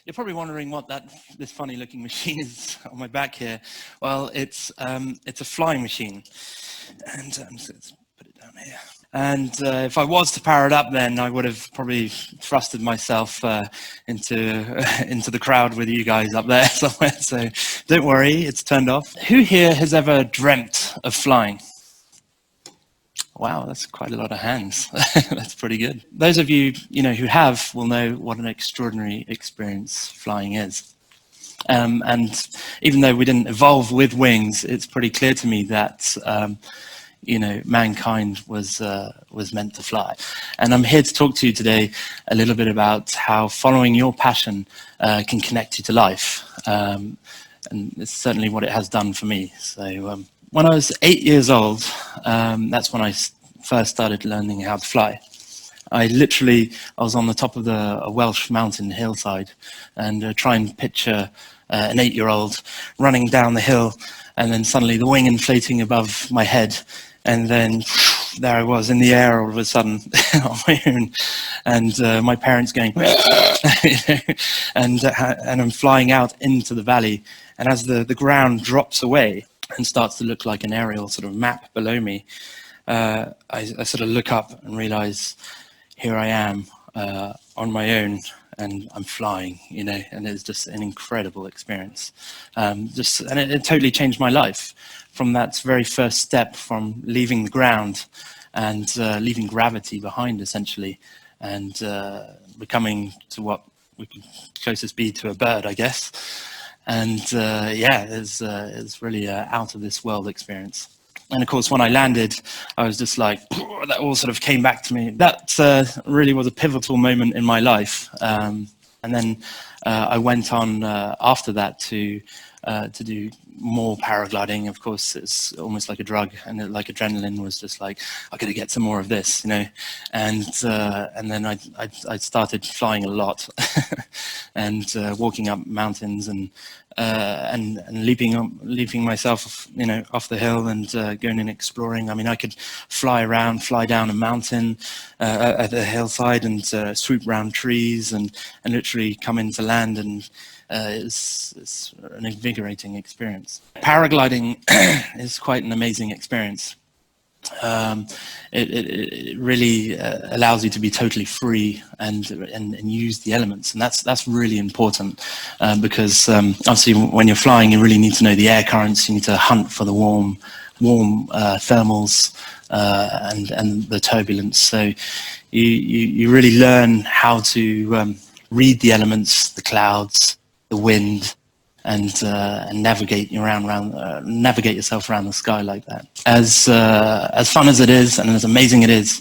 You're probably wondering what this funny looking machine is on my back here. Well, it's a flying machine, and let's put it down here. And if I was to power it up, then I would have probably thrusted myself into the crowd with you guys up there somewhere. So don't worry, it's turned off. Who here has ever dreamt of flying? Wow, that's quite a lot of hands. That's pretty good. Those of you, who have will know what an extraordinary experience flying is. And even though we didn't evolve with wings, it's pretty clear to me that mankind was meant to fly. And I'm here to talk to you today a little bit about how following your passion can connect you to life. And it's certainly what it has done for me. So when I was 8 years old, that's when I first started learning how to fly. I was on the top of a Welsh mountain hillside, and try and picture an 8-year-old running down the hill, and then suddenly the wing inflating above my head, and then there I was in the air all of a sudden on my own, and my parents going, and I'm flying out into the valley, and as the ground drops away and starts to look like an aerial sort of map below me, I sort of look up and realize here I am on my own, and I'm flying, and it's just an incredible experience. And it totally changed my life from that very first step, from leaving the ground and leaving gravity behind, essentially, and becoming to what we could closest be to a bird, I guess. And it's really an out of this world experience. And of course, when I landed, I was just like, that all sort of came back to me. That really was a pivotal moment in my life. And then I went on after that to do more paragliding. Of course, it's almost like a drug, and like adrenaline was just like, I got to get some more of this, And then I started flying a lot, and walking up mountains and leaping myself, off the hill and going and exploring. I mean, I could fly down a mountain at the hillside and swoop around trees and literally come into land, and it's an invigorating experience. Paragliding is quite an amazing experience. It really allows you to be totally free and use the elements, and that's really important because obviously when you're flying, you really need to know the air currents. You need to hunt for the warm thermals and the turbulence. So you really learn how to read the elements, the clouds, the wind, and navigate yourself around the sky like that. As fun as it is, and as amazing it is,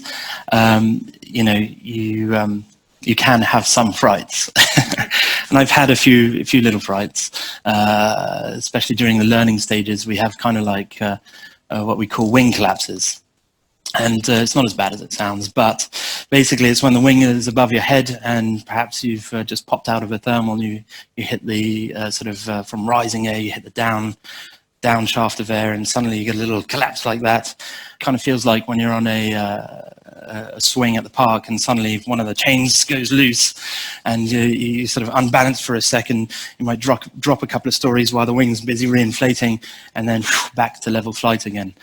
you can have some frights, and I've had a few little frights, especially during the learning stages. We have kind of like what we call wing collapses. And it's not as bad as it sounds, but basically it's when the wing is above your head and perhaps you've just popped out of a thermal, you hit the from rising air, you hit the down shaft of air, and suddenly you get a little collapse like that. Kind of feels like when you're on a swing at the park and suddenly one of the chains goes loose and you sort of unbalance for a second. You might drop a couple of stories while the wing's busy reinflating, and then back to level flight again.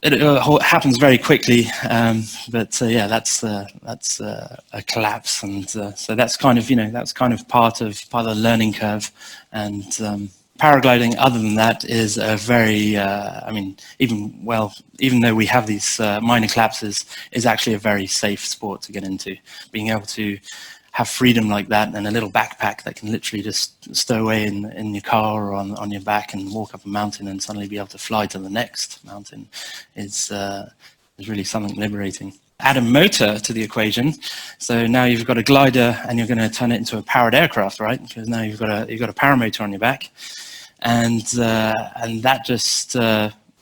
It happens very quickly, but that's a collapse, and so that's kind of part of the learning curve. And paragliding, other than that, is a very, even though we have these minor collapses, is actually a very safe sport to get into. Being able to have freedom like that, and a little backpack that can literally just stow away in your car or on your back and walk up a mountain and suddenly be able to fly to the next mountain is really something liberating. Add a motor to the equation, so now you've got a glider and you're going to turn it into a powered aircraft, right? Because now you've got a paramotor on your back, and that just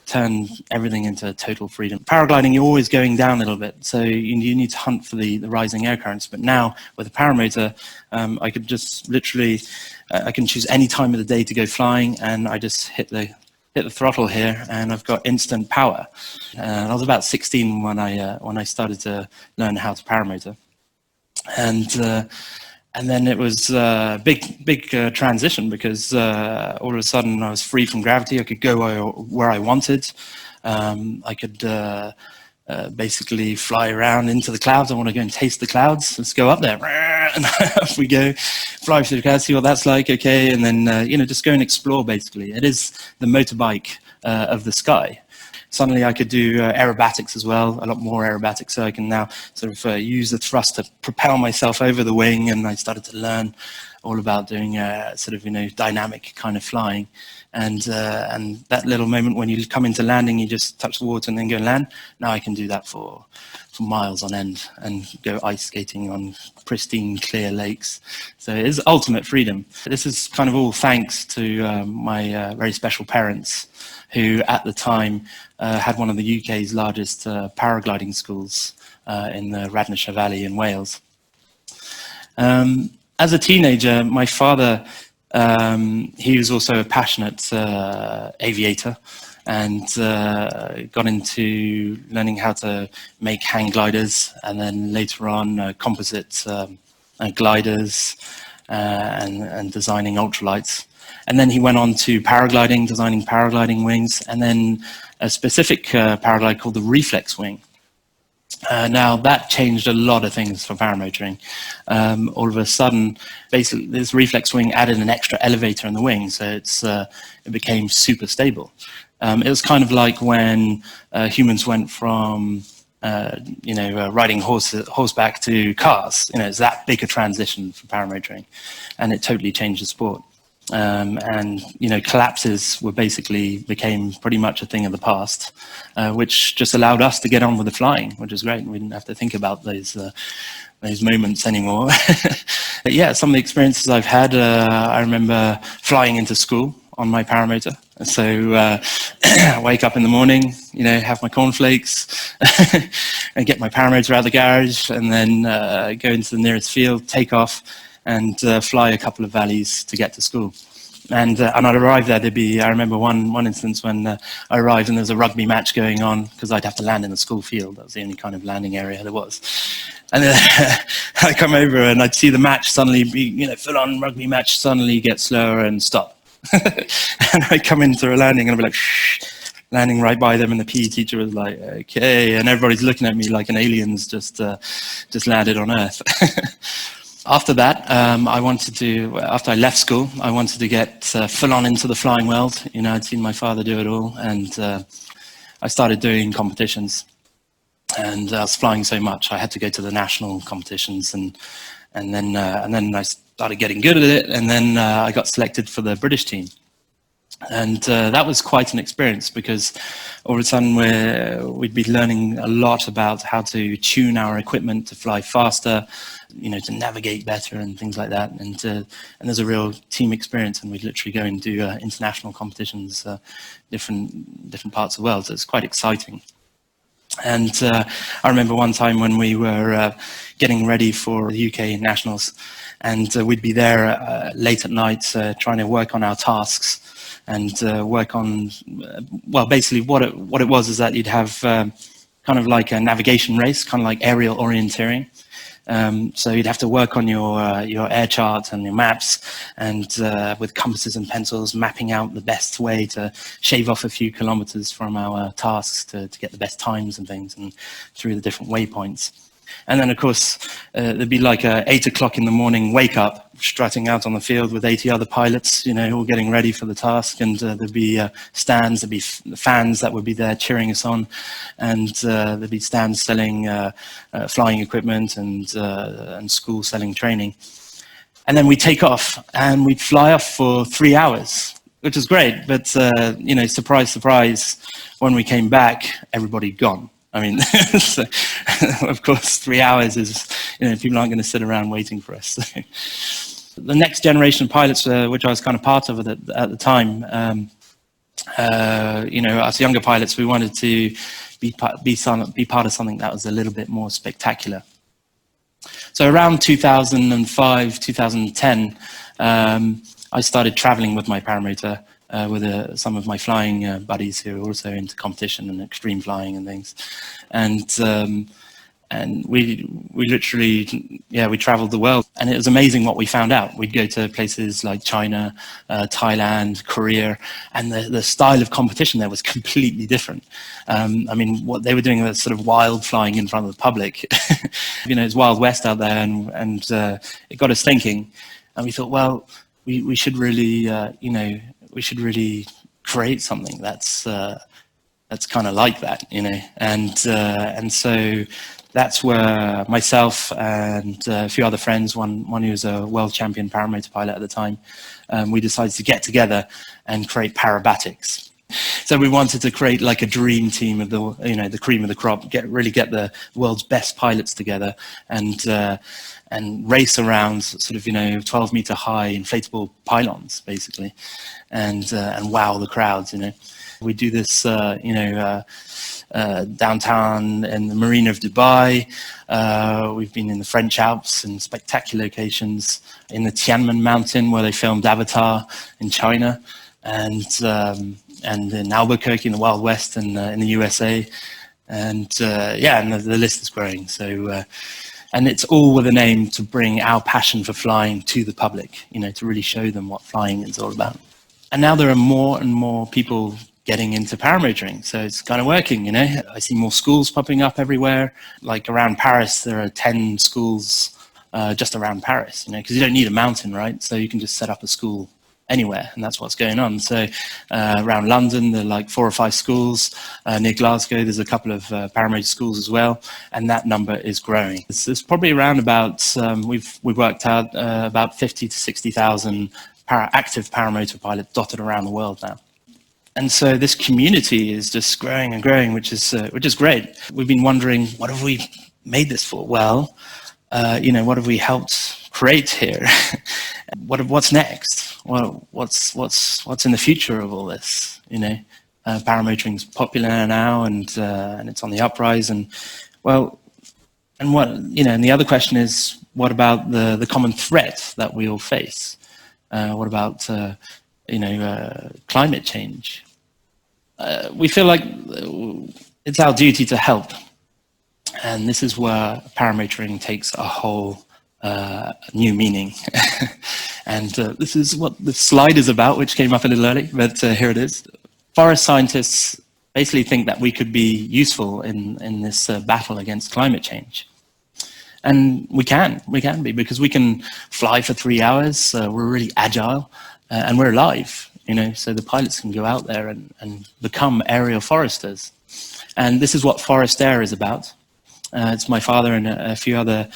turn everything into total freedom. Paragliding, you're always going down a little bit, so you need to hunt for the rising air currents. But now with a paramotor, I could just literally, I can choose any time of the day to go flying, and I just hit the throttle here, and I've got instant power. I was about 16 when I started to learn how to paramotor, and And then it was a big transition, because all of a sudden I was free from gravity. I could go where I wanted. I could basically fly around into the clouds. I want to go and taste the clouds. Let's go up there. And off we go, fly through the clouds, see what that's like. Okay, and then just go and explore. Basically, it is the motorbike of the sky. Suddenly I could do aerobatics as well, a lot more aerobatics, so I can now sort of use the thrust to propel myself over the wing, and I started to learn all about doing sort of dynamic kind of flying. And that little moment when you come into landing, you just touch the water and then go and land. Now I can do that for miles on end and go ice skating on pristine, clear lakes. So it is ultimate freedom. This is kind of all thanks to my very special parents, who at the time had one of the UK's largest paragliding schools in the Radnorshire Valley in Wales. As a teenager, my father, he was also a passionate aviator, and got into learning how to make hang gliders, and then later on composite gliders, and designing ultralights. And then he went on to paragliding, designing paragliding wings, and then a specific paraglide called the Reflex wing. Now that changed a lot of things for paramotoring. All of a sudden, basically, this Reflex wing added an extra elevator in the wing, so it became super stable. It was kind of like when humans went from riding horseback to cars. It's that big a transition for paramotoring, and it totally changed the sport. And collapses became pretty much a thing of the past, which just allowed us to get on with the flying, which is great. We didn't have to think about those moments anymore. But yeah, some of the experiences I've had, I remember flying into school on my paramotor. So I wake up in the morning, have my cornflakes, and get my paramotor out of the garage, and then go into the nearest field, take off, and fly a couple of valleys to get to school. And I'd arrive there. I remember one instance when I arrived and there was a rugby match going on, because I'd have to land in the school field. That was the only kind of landing area there was. And then I come over and I'd see the match suddenly be, full-on rugby match suddenly get slower and stop. And I come into a landing and I'd be like, shh, landing right by them, and the PE teacher was like, okay, and everybody's looking at me like an alien's just landed on Earth. After that, after I left school, I wanted to get full on into the flying world. I'd seen my father do it all, and I started doing competitions. And I was flying so much, I had to go to the national competitions, and then I started getting good at it, and then I got selected for the British team. And that was quite an experience, because all of a sudden we'd be learning a lot about how to tune our equipment to fly faster, to navigate better and things like that. And there's a real team experience, and we'd literally go and do international competitions, different parts of the world. So it's quite exciting. And I remember one time when we were getting ready for the UK nationals, and we'd be there late at night trying to work on our tasks. And work on, basically what it was is that you'd have kind of like a navigation race, kind of like aerial orienteering. So you'd have to work on your air chart and your maps, and with compasses and pencils, mapping out the best way to shave off a few kilometers from our tasks to get the best times and things, and through the different waypoints. And then, of course, there'd be like a 8 o'clock in the morning wake up, strutting out on the field with 80 other pilots, all getting ready for the task. And there'd be stands, there'd be fans that would be there cheering us on. And there'd be stands selling flying equipment, and school selling training. And then we'd take off, and we'd fly off for 3 hours, which was great. But, surprise, surprise, when we came back, everybody gone. I mean, so, of course, 3 hours is, people aren't going to sit around waiting for us. The next generation of pilots, which I was kind of part of at the time, us younger pilots, we wanted to be part of something that was a little bit more spectacular. So around 2005, 2010, I started traveling with my paramotor, with some of my flying buddies who are also into competition and extreme flying and things. And And we literally, we traveled the world, and it was amazing what we found out. We'd go to places like China, Thailand, Korea, and the style of competition there was completely different. I mean, what they were doing was sort of wild flying in front of the public. It's Wild West out there, and it got us thinking. And we thought, well, we should really, we should really create something that's kind of like that, and so that's where myself and a few other friends, one who was a world champion paramotor pilot at the time, we decided to get together and create Parabatics. So we wanted to create like a dream team of the cream of the crop, really get the world's best pilots together and race around sort of 12-meter high inflatable pylons basically, and wow the crowds. We do this downtown in the Marina of Dubai. We've been in the French Alps in spectacular locations, in the Tianmen Mountain where they filmed Avatar in China, and in Albuquerque in the Wild West in the USA, and the list is growing. So, and it's all with an aim to bring our passion for flying to the public, to really show them what flying is all about. And now there are more and more people getting into paramotoring, so it's kind of working. I see more schools popping up everywhere. Like around Paris, there are 10 schools just around Paris, because you don't need a mountain, right? So you can just set up a school anywhere, and that's what's going on. So around London, there are like 4 or 5 schools. Near Glasgow, there's a couple of paramotor schools as well, and that number is growing. It's probably around about, we've worked out about 50 to 60,000 active paramotor pilots dotted around the world now. And so this community is just growing and growing, which is great. We've been wondering, what have we made this for? Well, what have we helped create here? What's next? Well, what's in the future of all this? Paramotoring is popular now, and it's on the uprise. And what and the other question is, what about the common threat that we all face? What about climate change? We feel like it's our duty to help, and this is where paramotoring takes a whole new meaning. And this is what the slide is about, which came up a little early, but here it is. Forest scientists basically think that we could be useful in this battle against climate change. And we can be, because we can fly for 3 hours, we're really agile, and we're alive. So the pilots can go out there and become aerial foresters. And this is what Forest Air is about. It's my father and a few other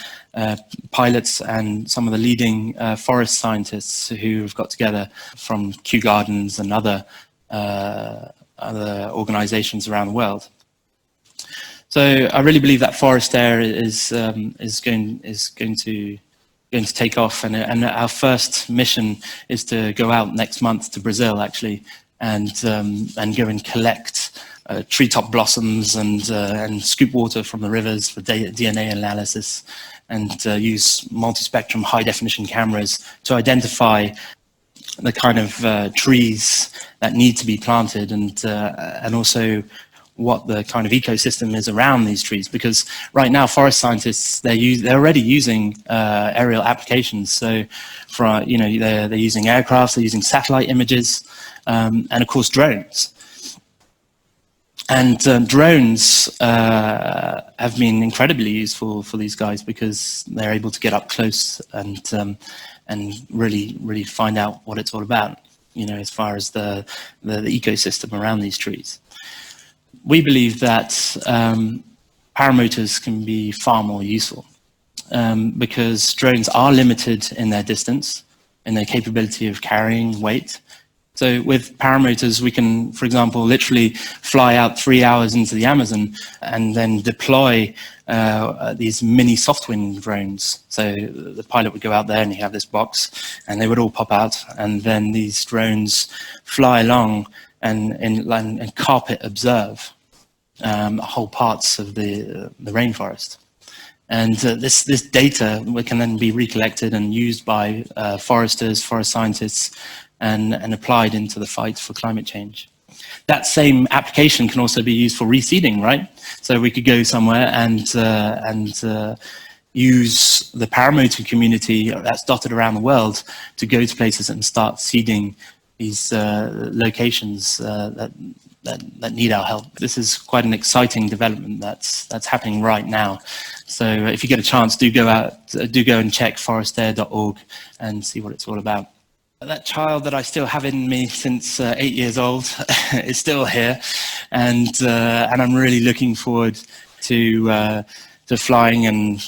pilots and some of the leading forest scientists who have got together from Kew Gardens and other organizations around the world. So I really believe that Forest Air is going to take off, and our first mission is to go out next month to Brazil, actually, and go and collect treetop blossoms and scoop water from the rivers for DNA analysis, and use multispectrum high-definition cameras to identify the kind of trees that need to be planted, and also what the kind of ecosystem is around these trees. Because right now, forest scientists, they're already using aerial applications. So they're using aircraft, they're using satellite images, and of course drones. And drones have been incredibly useful for these guys, because they're able to get up close and really find out what it's all about, as far as the ecosystem around these trees. We believe that paramotors can be far more useful, because drones are limited in their distance, in their capability of carrying weight. So with paramotors, we can, for example, literally fly out 3 hours into the Amazon and then deploy these mini soft wind drones. So the pilot would go out there and you have this box, and they would all pop out, and then these drones fly along and carpet observe whole parts of the rainforest. And this data can then be recollected and used by foresters, forest scientists, and applied into the fight for climate change. That same application can also be used for reseeding, right? So we could go somewhere and use the paramotor community that's dotted around the world to go to places and start seeding these locations that need our help. This is quite an exciting development that's happening right now. So if you get a chance, do go and check forestair.org and see what it's all about. That child that I still have in me since 8 years old is still here, and I'm really looking forward to flying and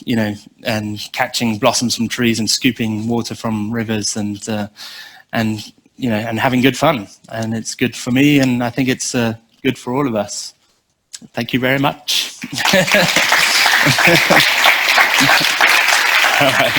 and catching blossoms from trees and scooping water from rivers and having good fun. And it's good for me, and I think it's good for all of us. Thank you very much. All right.